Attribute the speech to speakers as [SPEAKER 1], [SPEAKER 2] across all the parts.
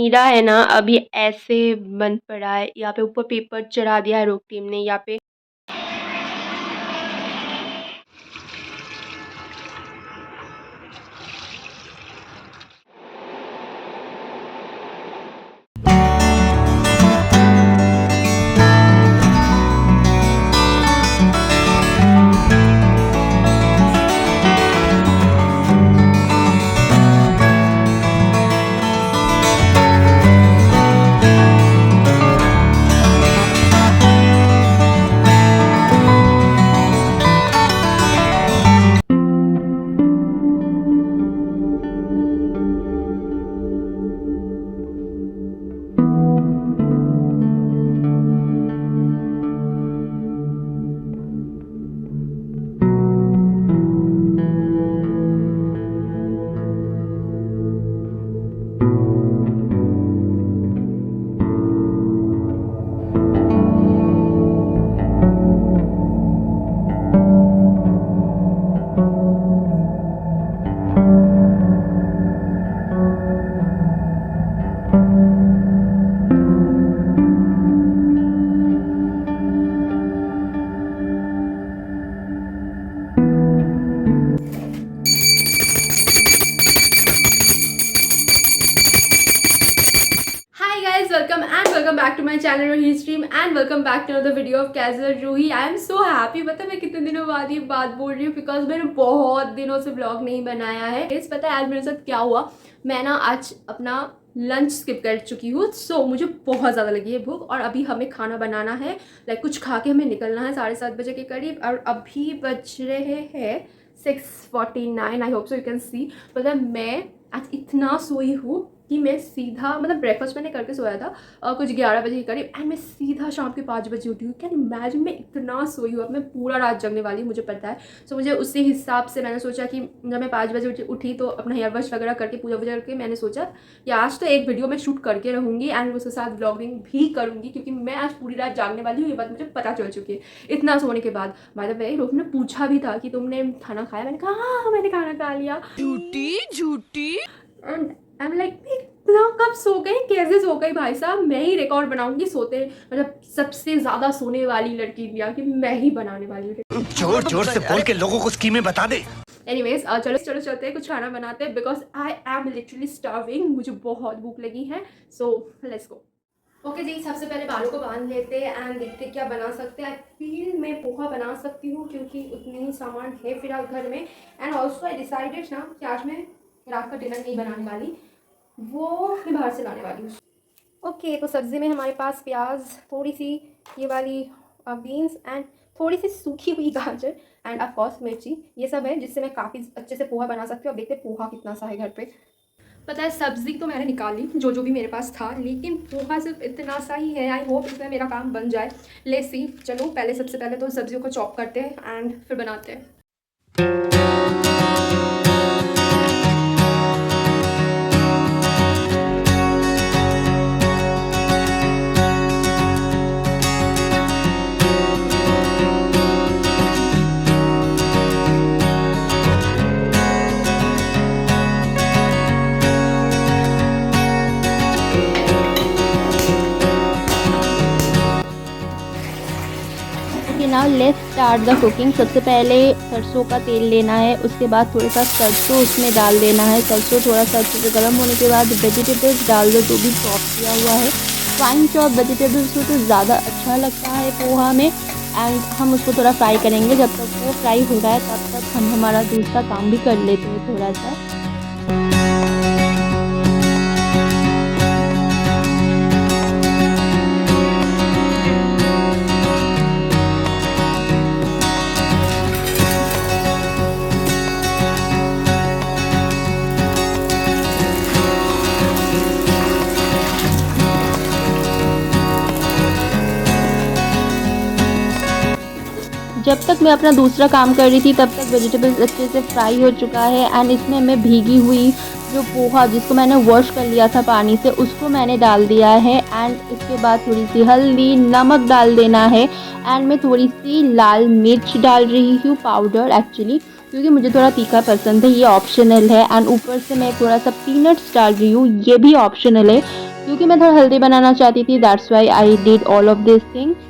[SPEAKER 1] मीरा है ना अभी ऐसे बन पड़ा है। यहाँ पे ऊपर पेपर चढ़ा दिया है रोक टीम ने। यहाँ पे Hi guys, welcome back to my channel Rohi Stream and welcome back to another video of Casual Rohi. I am so happy। पता है मैं कितने दिनों बाद ये बात बोल रही हूँ बिकॉज मैंने बहुत दिनों से ब्लॉग नहीं बनाया है। इस पता है आज मेरे साथ क्या हुआ, मैं ना आज अपना लंच स्किप कर चुकी हूँ। सो मुझे बहुत ज़्यादा लगी है भूख और अभी हमें खाना बनाना है। लाइक कुछ खा के हमें निकलना है 7:30 बजे के करीब और अभी बज रहे हैं 6:49। I hope so you can see. पता है मैं आज इतना सोई हूँ कि मैं सीधा मतलब ब्रेकफास्ट मैंने करके सोया था कुछ 11 बजे के करीब एंड मैं सीधा शाम के 5 बजे उठी हूँ। कैन इमेजिन मैं इतना सोई हूँ। अब मैं पूरा रात जगने वाली हूँ, मुझे पता है। सो मुझे उसी हिसाब से मैंने सोचा कि जब मैं 5 बजे उठी तो अपना हेयर वॉश वगैरह करके पूजा वूजा करके मैंने सोचा कि आज तो एक वीडियो मैं शूट करके रहूँगी एंड उसके साथ ब्लॉगिंग भी करूँगी क्योंकि मैं आज पूरी रात जागने वाली हूँ। ये बात मुझे पता चल चुकी है इतना सोने के बाद। बाय द वे लोग ने पूछा भी था कि तुमने खाना खाया, मैंने कहा हाँ मैंने खाना खा लिया। झूठी एंड आई एम लाइक इतना कब सो गए, कैसे सो गई भाई साहब। मैं ही रिकॉर्ड बनाऊंगी सोते मतलब सबसे ज्यादा सोने वाली लड़की इंडिया की मैं ही बनाने वाली हूँ।
[SPEAKER 2] जोर जोर से बोल के लोगों को स्कीमें बता दे।
[SPEAKER 1] एनीवेज चलो चलते हैं कुछ खाना बनाते हैं because I am literally starving. मुझे बहुत भूख लगी है। So let's go. ओके जी, सबसे पहले बालों को बांध लेते हैं एंड देखते क्या बना सकते हैं। आई फील मैं पोहा बना सकती हूँ क्योंकि उतनी ही सामान है फिलहाल घर में। एंड ऑल्सो आई डिसाइडेड ना कि आज मैं रात का डिनर नहीं बनाने वाली, वो मैं बाहर से लाने वाली हूँ। ओके तो सब्ज़ी में हमारे पास प्याज, थोड़ी सी ये वाली बीन्स एंड थोड़ी सी सूखी हुई गाजर एंड ऑफ कोर्स मिर्ची, ये सब है जिससे मैं काफ़ी अच्छे से पोहा बना सकती हूँ। अब देखते हैं पोहा कितना सा है घर पे। पता है सब्ज़ी तो मैंने निकाली जो भी मेरे पास था, लेकिन पोहा सिर्फ इतना सा ही है। आई होप इसमें मेरा काम बन जाए। Let's see. चलो सबसे पहले तो सब्जियों को चॉप करते हैं एंड फिर बनाते हैं।
[SPEAKER 3] Now let's start the cooking. सबसे पहले सरसों का तेल लेना है, उसके बाद थोड़ा सा सरसों उसमें डाल देना है। सरसों थोड़ा सा अच्छे से गर्म होने के बाद वेजिटेबल्स डाल दो जो भी चॉप किया हुआ है। फाइन चॉप वेजिटेबल्स हो तो ज़्यादा अच्छा लगता है पोहा में। एंड हम उसको थोड़ा फ्राई करेंगे। जब तक वो फ्राई हो रहा है तब तक हम हमारा दूसरा काम भी कर लेते हैं थोड़ा सा। जब तक मैं अपना दूसरा काम कर रही थी तब तक वेजिटेबल्स अच्छे से फ्राई हो चुका है एंड इसमें मैं भीगी हुई जो पोहा जिसको मैंने वॉश कर लिया था पानी से उसको मैंने डाल दिया है। एंड इसके बाद थोड़ी सी हल्दी नमक डाल देना है एंड मैं थोड़ी सी लाल मिर्च डाल रही हूँ पाउडर एक्चुअली क्योंकि मुझे थोड़ा तीखा पसंद है, ये ऑप्शनल है। एंड ऊपर से मैं थोड़ा सा पीनट्स डाल रही हूँ, ये भी ऑप्शनल है। क्योंकि मैं थोड़ा हेल्दी बनाना चाहती थी, that's why I did all of this things.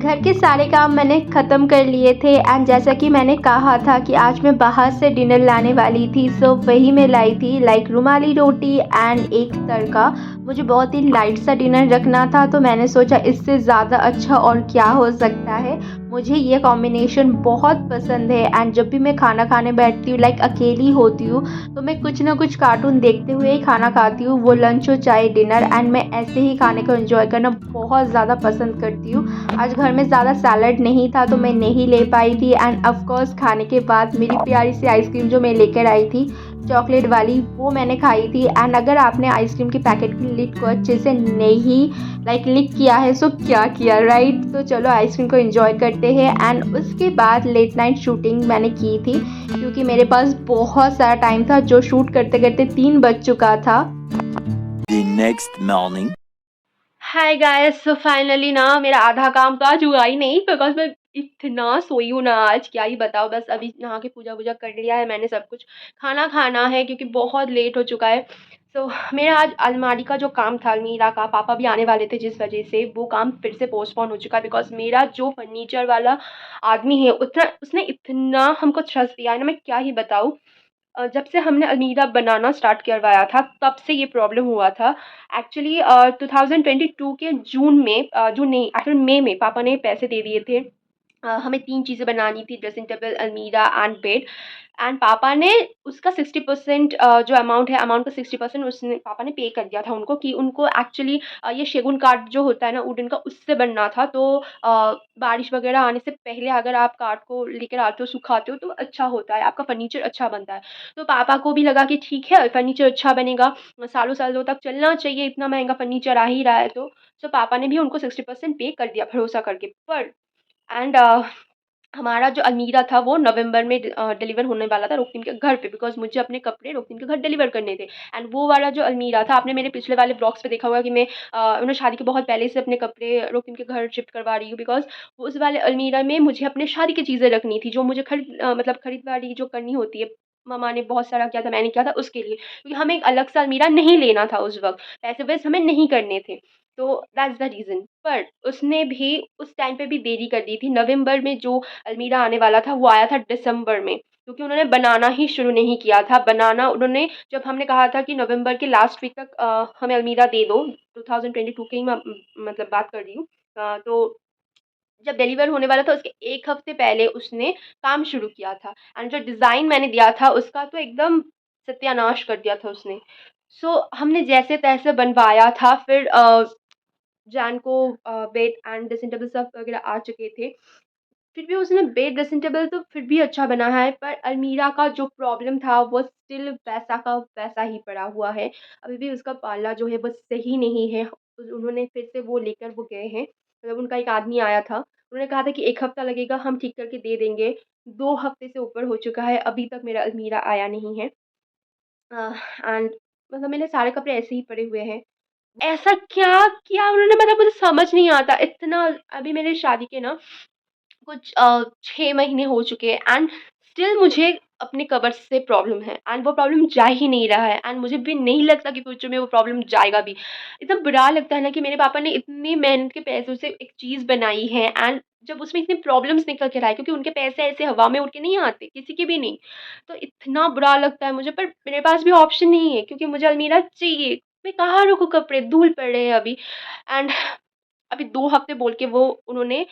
[SPEAKER 3] घर के सारे काम मैंने ख़त्म कर लिए थे एंड जैसा कि मैंने कहा था कि आज मैं बाहर से डिनर लाने वाली थी, सो वही मैं लाई थी, लाइक रुमाली रोटी एंड एक तड़का। मुझे बहुत ही लाइट सा डिनर रखना था, तो मैंने सोचा इससे ज़्यादा अच्छा और क्या हो सकता है। मुझे ये कॉम्बिनेशन बहुत पसंद है एंड जब भी मैं खाना खाने बैठती हूँ, लाइक अकेली होती हूँ, तो मैं कुछ ना कुछ कार्टून देखते हुए ही खाना खाती हूँ, वो लंच हो चाहे डिनर, एंड मैं ऐसे ही खाने को एंजॉय करना बहुत ज़्यादा पसंद करती हूँ। आज घर में ज़्यादा सैलड नहीं था, तो मैं नहीं ले पाई थी एंड ऑफ कोर्स खाने के बाद मेरी प्यारी सी आइसक्रीम जो मैं लेकर आई थी चॉकलेट वाली, वो मैंने खाई थी। एंड अगर आपने आइसक्रीम के पैकेट की लिड को अच्छे से नहीं लाइक लिक किया है, सो क्या किया, राइट। तो चलो आइसक्रीम को एंजॉय करते हैं। एंड उसके बाद लेट नाइट शूटिंग मैंने की थी, क्योंकि मेरे पास बहुत सारा टाइम था, जो शूट करते करते 3 बज चुका था।
[SPEAKER 4] The next morning.
[SPEAKER 1] Hi guys, so finally ना मेरा आधा काम तो आज हुआ ही नहीं, बिकॉज मैं इतना सोई हूँ ना आज, क्या ही बताओ। बस अभी नहा के पूजा वूजा कर लिया है मैंने, सब कुछ खाना खाना है क्योंकि बहुत लेट हो चुका है। सो मेरा आज अलमारी का जो काम था, अलमीरा का, पापा भी आने वाले थे जिस वजह से वो काम फिर से पोस्टपोन हो चुका है। बिकॉज मेरा जो फर्नीचर वाला आदमी है, उतना उसने इतना हमको ट्रस्ट दिया है ना, मैं क्या ही बताऊँ। जब से हमने अलमीरा बनाना स्टार्ट करवाया था, तब से ये प्रॉब्लम हुआ था। एक्चुअली 2022 के जून में, जून नहीं एक्चुअली मई में पापा ने पैसे दे दिए थे। हमें 3 चीज़ें बनानी थी, ड्रेसिंग टेबल, अलमीरा एंड बेड। एंड पापा ने उसका 60% जो अमाउंट है, अमाउंट का 60% उसने पापा ने पे कर दिया था उनको, कि उनको एक्चुअली ये सेगुन काठ जो होता है ना वुडन का, उससे बनना था। तो बारिश वगैरह आने से पहले अगर आप काठ को लेकर आते हो, सुखाते हो, तो अच्छा होता है, आपका फर्नीचर अच्छा बनता है। तो पापा को भी लगा कि ठीक है, फर्नीचर अच्छा बनेगा, सालों सालों तक चलना चाहिए, इतना महंगा फर्नीचर आ ही रहा है तो। सो पापा ने भी उनको 60% पे कर दिया भरोसा करके। पर एंड हमारा जो अलमीरा था वो नवंबर में डिलीवर होने वाला था रोकतीम के घर पे, बिकॉज़ मुझे अपने कपड़े रोकतीम के घर डिलीवर करने थे। एंड वो वाला जो अलमीरा था, आपने मेरे पिछले वाले ब्लॉग्स पे देखा होगा कि मैं शादी के बहुत पहले से अपने कपड़े रोकतीम के घर शिफ्ट करवा रही हूँ, बिकॉज़ उस वाले अलमीरा में मुझे अपने शादी की चीज़ें रखनी थी, जो मुझे मतलब खरीदारी जो करनी होती है। मम्मा ने बहुत सारा किया था, मैंने किया था उसके लिए, क्योंकि हमें एक अलग सा अलमीरा नहीं लेना था उस वक़्त, पैसे वेस्ट हमें नहीं करने थे। तो दैट्स द रीज़न। पर उसने भी उस टाइम पे भी देरी कर दी थी। नवंबर में जो अलमीरा आने वाला था वो आया था दिसंबर में, क्योंकि उन्होंने बनाना ही शुरू नहीं किया था। बनाना उन्होंने, जब हमने कहा था कि नवंबर के लास्ट वीक तक हमें अलमीरा दे दो, 2022 की ही मैं मतलब बात कर रही हूँ। तो जब डिलीवर होने वाला था उसके 1 हफ्ते पहले उसने काम शुरू किया था। एंड जो डिज़ाइन मैंने दिया था उसका तो एकदम सत्यानाश कर दिया था उसने। सो हमने जैसे-तैसे बनवाया था, फिर जैन को बेड एंड ड्रेसिंग टेबल सब वगैरह आ चुके थे। फिर भी उसने बेड ड्रेसिंग टेबल तो फिर भी अच्छा बना है, पर अलमीरा का जो प्रॉब्लम था वो स्टिल वैसा का वैसा ही पड़ा हुआ है। अभी भी उसका पाला जो है वो सही नहीं है। उन्होंने फिर से वो लेकर वो गए हैं, मतलब उनका एक आदमी आया था, उन्होंने कहा था कि 1 हफ्ता लगेगा, हम ठीक करके दे देंगे। 2 हफ्ते से ऊपर हो चुका है, अभी तक मेरा अलमीरा आया नहीं है। एंड मतलब मेरे सारे कपड़े ऐसे ही पड़े हुए हैं। ऐसा क्या किया उन्होंने, मतलब मुझे समझ नहीं आता इतना। अभी मेरी शादी के ना कुछ 6 महीने हो चुके हैं एंड स्टिल मुझे अपने कबर्ड से प्रॉब्लम है एंड वो प्रॉब्लम जा ही नहीं रहा है एंड मुझे भी नहीं लगता कि फ्यूचर में वो प्रॉब्लम जाएगा भी। इतना बुरा लगता है ना कि मेरे पापा ने इतनी मेहनत के पैसों से एक चीज़ बनाई है एंड जब उसमें इतने प्रॉब्लम्स निकल कर आए, क्योंकि उनके पैसे ऐसे हवा में उड़ के नहीं आते, किसी के भी नहीं। तो इतना बुरा लगता है मुझे, पर मेरे पास भी ऑप्शन नहीं है क्योंकि मुझे अलमीरा चाहिए। मैं कहाँ रखूँ कपड़े, धूल पड़ रहे हैं अभी। एंड अभी 2 हफ्ते बोल के वो उन्होंने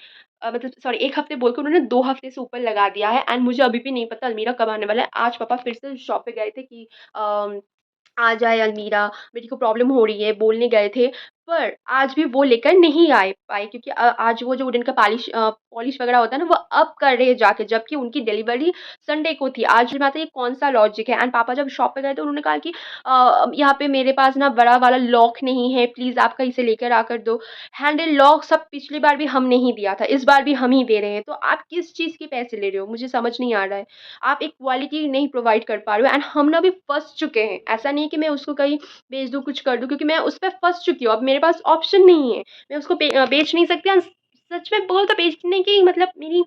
[SPEAKER 1] मतलब सॉरी 1 हफ्ते बोल के उन्होंने 2 हफ्ते से ऊपर लगा दिया है एंड मुझे अभी भी नहीं पता अलमीरा कब आने वाला है। आज पापा फिर से शॉप पे गए थे कि अ, आ जाए अलमीरा, मेरी को प्रॉब्लम हो रही है, बोलने गए थे, पर आज भी वो लेकर नहीं आए पाए क्योंकि आज वो जो वुडन का पॉलिश वगैरह होता है ना, वो अब कर रहे हैं जाके, जबकि उनकी डिलीवरी संडे को थी। आज मैं आता ये कौन-सा लॉजिक है? एंड पापा जब शॉप पे गए तो उन्होंने कहा कि यहाँ पे मेरे पास ना बड़ा वाला लॉक नहीं है, प्लीज़ आप कहीं से लेकर आकर दो। हैंडल लॉक सब पिछली बार भी हमने ही दिया था, इस बार भी हम ही दे रहे हैं, तो आप किस चीज़ के पैसे ले रहे हो? मुझे समझ नहीं आ रहा है। आप एक क्वालिटी नहीं प्रोवाइड कर पा रहे हो एंड हम ना अभी फँस चुके हैं। ऐसा नहीं है कि मैं उसको कहीं बेच दूँ, कुछ कर दूँ, क्योंकि मैं उस पे फँस चुकी हूँ। अब मेरे पास ऑप्शन नहीं है। मैं उसको बेच नहीं सकती एंड सच में बोलो तो बेचने की मतलब मेरी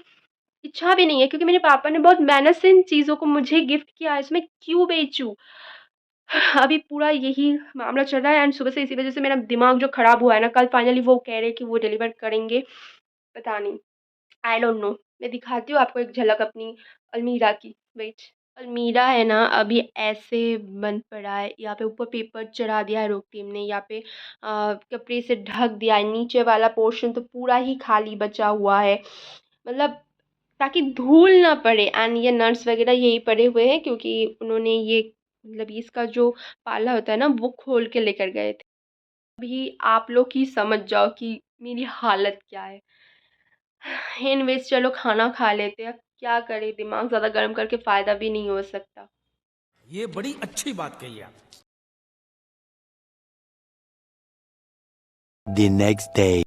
[SPEAKER 1] इच्छा भी नहीं है, क्योंकि मेरे पापा ने बहुत मेहनत से इन चीज़ों को मुझे गिफ्ट किया है, इसमें क्यों बेचूँ? अभी पूरा यही मामला चल रहा है एंड सुबह से इसी वज़ह से मेरा दिमाग जो ख़राब हुआ है ना, कल फाइनली वो कह रहे हैं कि वो डिलीवर करेंगे, पता नहीं। I don't know. मैं दिखाती हूँ आपको एक झलक अपनी अलमीरा की। वेट, अलमीरा है ना अभी ऐसे बंद पड़ा है, यहाँ पे ऊपर पेपर चढ़ा दिया है रोक टीम ने, यहाँ पे कपड़े से ढक दिया है, नीचे वाला पोर्शन तो पूरा ही खाली बचा हुआ है, मतलब ताकि धूल ना पड़े। एंड ये नट्स वगैरह यही पड़े हुए हैं क्योंकि उन्होंने ये मतलब इसका जो पाला होता है ना वो खोल के लेकर गए थे। अभी आप लोग ही समझ जाओ कि मेरी हालत क्या है। एनीवेज़ चलो खाना खा लेते हैं। अब क्या करें, दिमाग ज़्यादा गर्म करके फ़ायदा भी नहीं हो सकता।
[SPEAKER 2] ये बड़ी अच्छी बात कही आप।
[SPEAKER 4] The next day.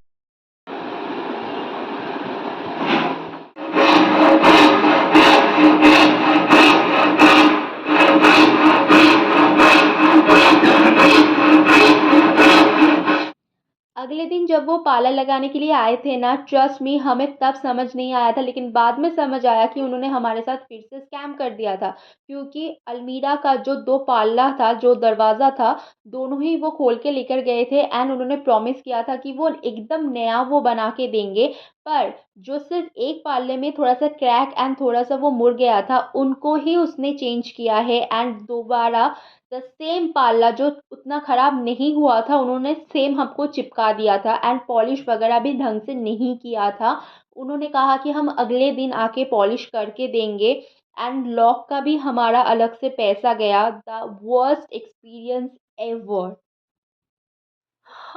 [SPEAKER 3] अगले दिन जब वो पार्लर लगाने के लिए आए थे ना, ट्रस्ट मी हमें तब समझ नहीं आया था, लेकिन बाद में समझ आया कि उन्होंने हमारे साथ फिर से स्कैम कर दिया था। क्योंकि अलमीरा का जो 2 पाल्ला था, जो दरवाज़ा था, दोनों ही वो खोल के लेकर गए थे एंड उन्होंने प्रॉमिस किया था कि वो एकदम नया वो बना के देंगे। पर जो सिर्फ़ एक पाल्ले में थोड़ा-सा क्रैक एंड थोड़ा-सा वो मुड़ गया था, उनको ही उसने चेंज किया है एंड दोबारा द सेम पाल्ला जो उतना ख़राब नहीं हुआ था, उन्होंने सेम हमको चिपका दिया था एंड पॉलिश वगैरह भी ढंग से नहीं किया था। उन्होंने कहा कि हम अगले दिन आके पॉलिश करके देंगे एंड लॉक का भी हमारा अलग से पैसा गया। The worst experience ever.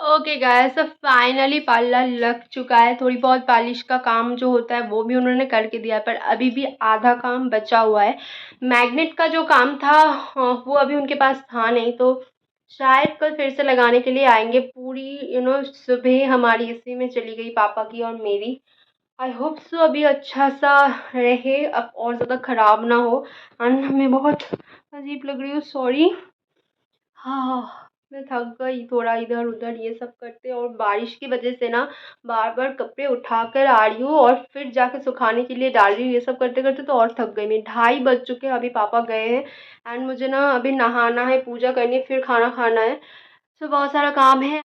[SPEAKER 1] Okay guys, तो फाइनली पार्लर लग चुका है। थोड़ी बहुत पॉलिश का काम जो होता है वो भी उन्होंने करके दिया है, पर अभी भी आधा काम बचा हुआ है। मैग्नेट का जो काम था वो अभी उनके पास था नहीं, तो शायद कल फिर से लगाने के लिए आएंगे। पूरी सुबह हमारी इसी में चली गई, पापा की और मेरी। आई होप सो अभी अच्छा सा रहे, अब और ज़्यादा ख़राब ना हो। एंड मैं बहुत अजीब लग रही हूँ, सॉरी। हाँ, मैं थक गई थोड़ा इधर-उधर ये सब करते, और बारिश की वज़ह से ना बार-बार कपड़े उठाकर आ रही हूँ और फिर जाके सुखाने के लिए डाल रही हूँ। ये सब करते-करते तो और थक गई मैं। 2:30 बज चुके हैं, अभी पापा गए हैं एंड मुझे ना अभी नहाना है, पूजा करनी है, फिर खाना खाना है। सो बहुत सारा काम है।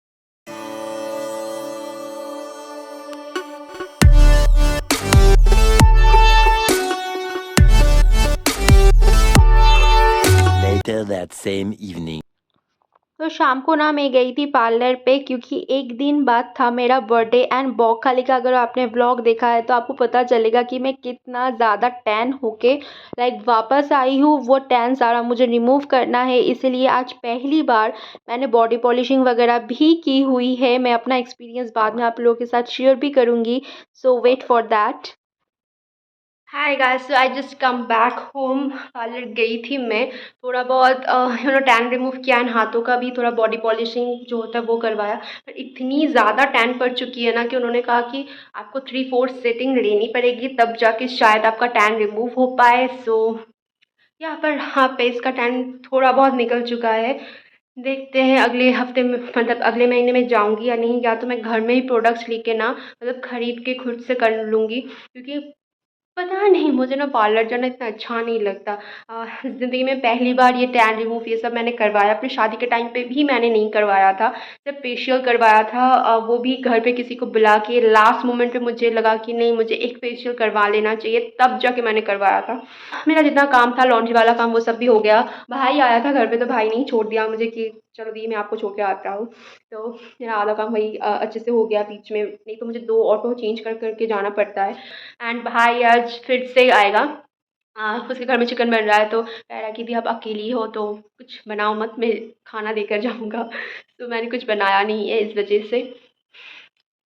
[SPEAKER 4] Later that same evening.
[SPEAKER 1] तो
[SPEAKER 3] तो शाम को ना मैं गई थी पार्लर पे क्योंकि एक दिन बाद था मेरा बर्थडे एंड बॉखाली का अगर आपने व्लॉग देखा है तो आपको पता चलेगा कि मैं कितना ज़्यादा टैन होके लाइक वापस आई हूँ। वो टैन सारा मुझे रिमूव करना है, इसीलिए आज पहली बार मैंने बॉडी पॉलिशिंग वगैरह भी की हुई है। मैं अपना एक्सपीरियंस बाद में आप लोगों के साथ शेयर भी करूँगी, so wait for that. Hi guys, so I just come back home. Parlour गई थी मैं, थोड़ा बहुत टैन रिमूव किया एंड हाथों का भी थोड़ा बॉडी पॉलिशिंग जो होता है वो करवाया। पर इतनी ज़्यादा टैन पड़ चुकी है ना कि उन्होंने कहा कि आपको 3/4 सेटिंग लेनी पड़ेगी तब जाके शायद आपका टैन रिमूव हो पाए। सो यहाँ पर हाँ फेस का टैन थोड़ा बहुत निकल चुका है। देखते हैं अगले हफ्ते में, मतलब अगले महीने में जाऊंगी या नहीं, या तो मैं घर में ही प्रोडक्ट्स लेके ना मतलब ख़रीद के खुद से कर लूँगी, क्योंकि पता नहीं मुझे ना पार्लर जाना इतना अच्छा नहीं लगता। ज़िंदगी में पहली बार ये टैन रिमूव ये सब मैंने करवाया। अपनी शादी के टाइम पे भी मैंने नहीं करवाया था, सिर्फ फेशियल करवाया था, वो भी घर पे किसी को बुला के। लास्ट मोमेंट पे मुझे लगा कि नहीं, मुझे एक फेशियल करवा लेना चाहिए, तब जाके मैंने करवाया था। मेरा जितना काम था लॉन्ड्री वाला काम वो सब भी हो गया। भाई आया था घर पे तो भाई ने ही छोड़ दिया मुझे कि चलो दी मैं आपको छोड़ के आता हूँ। तो मेरा आधा काम वही अच्छे से हो गया बीच में, नहीं तो मुझे 2 ऑटो चेंज कर करके जाना पड़ता है। एंड भाई आज फिर से आएगा। उसके घर में चिकन बन रहा है तो कह रहा कि दी आप अकेली हो तो कुछ बनाओ मत, मैं खाना देकर जाऊँगा। तो मैंने कुछ बनाया नहीं है इस वजह से।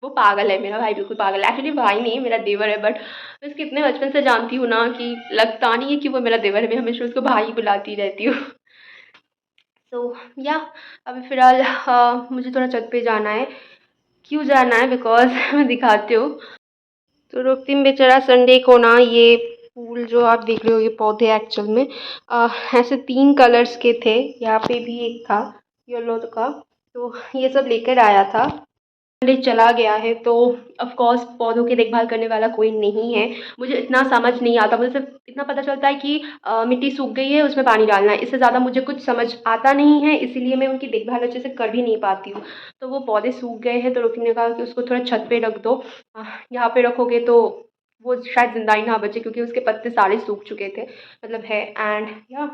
[SPEAKER 3] वो पागल है, मेरा भाई बिल्कुल पागल है। एक्चुअली भाई नहीं है, मेरा देवर है, बट मैं उसको इतने बचपन से जानती हूँ ना कि लगता नहीं है कि वो मेरा देवर है। मैं हमेशा उसको भाई बुलाती रहती हूँ। तो या अभी फ़िलहाल मुझे थोड़ा छत पे जाना है। क्यों जाना है बिकॉज़ मैं दिखाती हूँ। तो रुकतिम बेचारा संडे को ना ये फूल जो आप देख रहे हो ये पौधे एक्चुअल में ऐसे 3 कलर्स के थे। यहाँ पे भी एक था येलो का, तो ये सब लेकर आया था। संडे चला गया है तो ऑफ कोर्स पौधों की देखभाल करने वाला कोई नहीं है। मुझे इतना समझ नहीं आता, मुझे सिर्फ इतना पता चलता है कि मिट्टी सूख गई है उसमें पानी डालना है, इससे ज़्यादा मुझे कुछ समझ आता नहीं है, इसीलिए मैं उनकी देखभाल अच्छे से कर भी नहीं पाती हूँ। तो वो पौधे सूख गए हैं तो रुकि ने कहा कि उसको थोड़ा छत पे रख दो। यहाँ पे रखोगे तो वो शायद ज़िंदा ही ना बचे, क्योंकि उसके पत्ते सारे सूख चुके थे, मतलब है। एंड या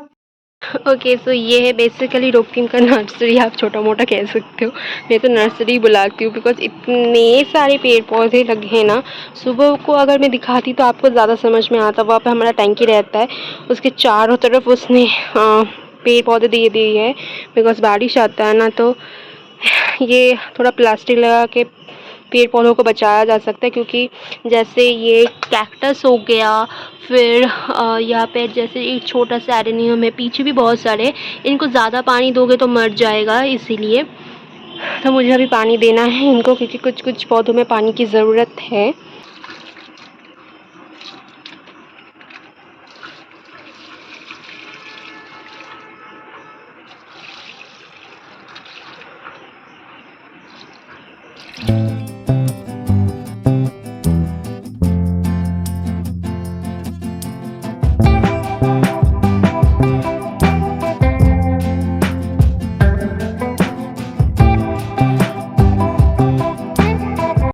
[SPEAKER 3] ओके, सो ये है बेसिकली रोकतीम का नर्सरी, आप छोटा मोटा कह सकते हो। मैं तो नर्सरी बुलाती हूँ बिकॉज इतने सारे पेड़ पौधे लगे हैं ना। सुबह को अगर मैं दिखाती तो आपको ज़्यादा समझ में आता। वहाँ पे हमारा टैंकी रहता है, उसके चारों तरफ उसने पेड़ पौधे दे दिए है बिकॉज बारिश आता है ना, तो ये थोड़ा प्लास्टिक लगा के पेड़ पौधों को बचाया जा सकता है। क्योंकि जैसे ये कैक्टस हो गया, फिर यहाँ पे जैसे एक छोटा सा एडेनियम है, पीछे भी बहुत सारे, इनको ज़्यादा पानी दोगे तो मर जाएगा, इसीलिए तो मुझे अभी पानी देना है इनको, क्योंकि कुछ कुछ पौधों में पानी की ज़रूरत है।